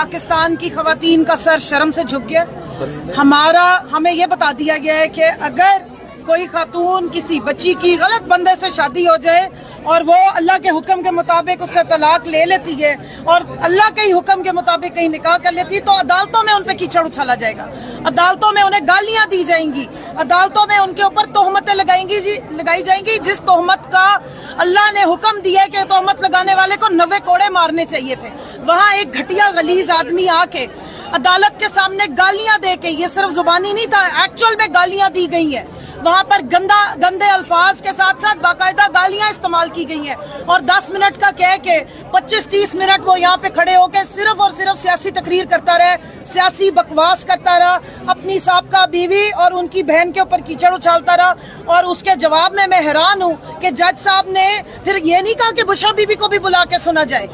پاکستان کی خواتین کا سر شرم سے جھک گیا. ہمیں یہ بتا دیا گیا ہے کہ اگر کوئی خاتون کسی بچی کی غلط بندے سے شادی ہو جائے اور وہ اللہ کے حکم کے مطابق اس سے طلاق لے لیتی ہے اور اللہ کے ہی حکم کے مطابق کہیں نکاح کر لیتی ہے تو عدالتوں میں ان پہ کیچڑ اچھالا جائے گا, عدالتوں میں انہیں گالیاں دی جائیں گی, عدالتوں میں ان کے اوپر تہمتیں لگائی جائیں گی جس تہمت کا اللہ نے حکم دیا ہے کہ تہمت لگانے والے کو 90 کوڑے مارنے چاہیے تھے. وہاں ایک گھٹیا غلیظ آدمی آ کے عدالت کے سامنے گالیاں دے کے, یہ صرف زبانی نہیں تھا, ایکچوئل میں گالیاں دی گئی ہیں, وہاں پر گندے الفاظ کے ساتھ ساتھ باقاعدہ گالیاں استعمال کی گئی ہیں اور 10 منٹ کا کہہ کے 25-30 منٹ وہ یہاں پہ کھڑے ہو کے صرف اور صرف سیاسی تقریر کرتا رہے, سیاسی بکواس کرتا رہا, اپنی سابقہ بیوی اور ان کی بہن کے اوپر کیچڑ اچھالتا رہا. اور اس کے جواب میں حیران ہوں کہ جج صاحب نے پھر یہ نہیں کہا کہ بشرا بی بی کو بھی بلا کے سنا جائے.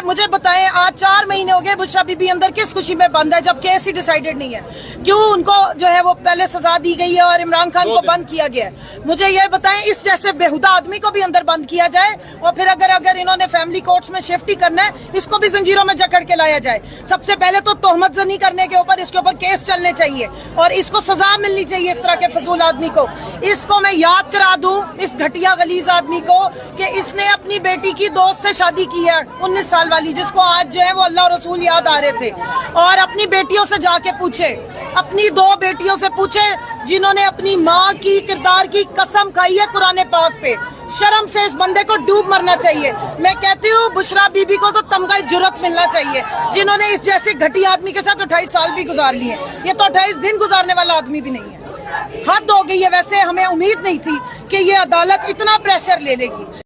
مجھے بتائیں آج 4 مہینے ہو گئے بشرا بی بی اندر کس خوشی میں بند ہے جب کیس ہی ڈیسائیڈڈ نہیں ہے؟ کیوں ان کو جو ہے وہ پہلے سزا دی گئی ہے اور عمران خان کو بند کیا گیا ہے؟ مجھے یہ بتائیں اس جیسے بےہودہ آدمی کو بھی اندر بند کیا جائے اور پھر اگر انہوں نے فیملی کورٹس میں شفٹ ہی کرنا ہے اس کو بھی زنجیروں میں جکڑ کے لایا جائے. سب سے پہلے تو تہمت زنی کرنے کے اوپر اس کے اوپر کیس چلنے چاہیے اور اس کو سزا ملنی چاہیے اس طرح کے فضول آدمی کو. اس کو میں یاد کرا دوں اس گھٹیا غلیظ آدمی کو کہ اس نے اپنی بیٹی کی دوست سے شادی کی ہے 19 سال والی, جس کو آج جو ہے وہ اللہ اور رسول یاد آ رہے تھے. اور اپنی بیٹیوں سے جا کے پوچھے, اپنی 2 بیٹیوں سے پوچھے جنہوں نے اپنی ماں کی کردار کی قسم کھائی ہے قرآن پاک پہ. شرم سے اس بندے کو ڈوب مرنا چاہیے. میں کہتی ہوں بشرا بی بی کو تو تمغہ جرأت ملنا چاہیے جنہوں نے اس جیسے گھٹی آدمی کے ساتھ 28 سال بھی گزار لیے. یہ تو 28 دن گزارنے والا آدمی بھی نہیں ہے. حد ہو گئی ہے. ویسے ہمیں امید نہیں تھی کہ یہ عدالت اتنا پریشر لے لے گی.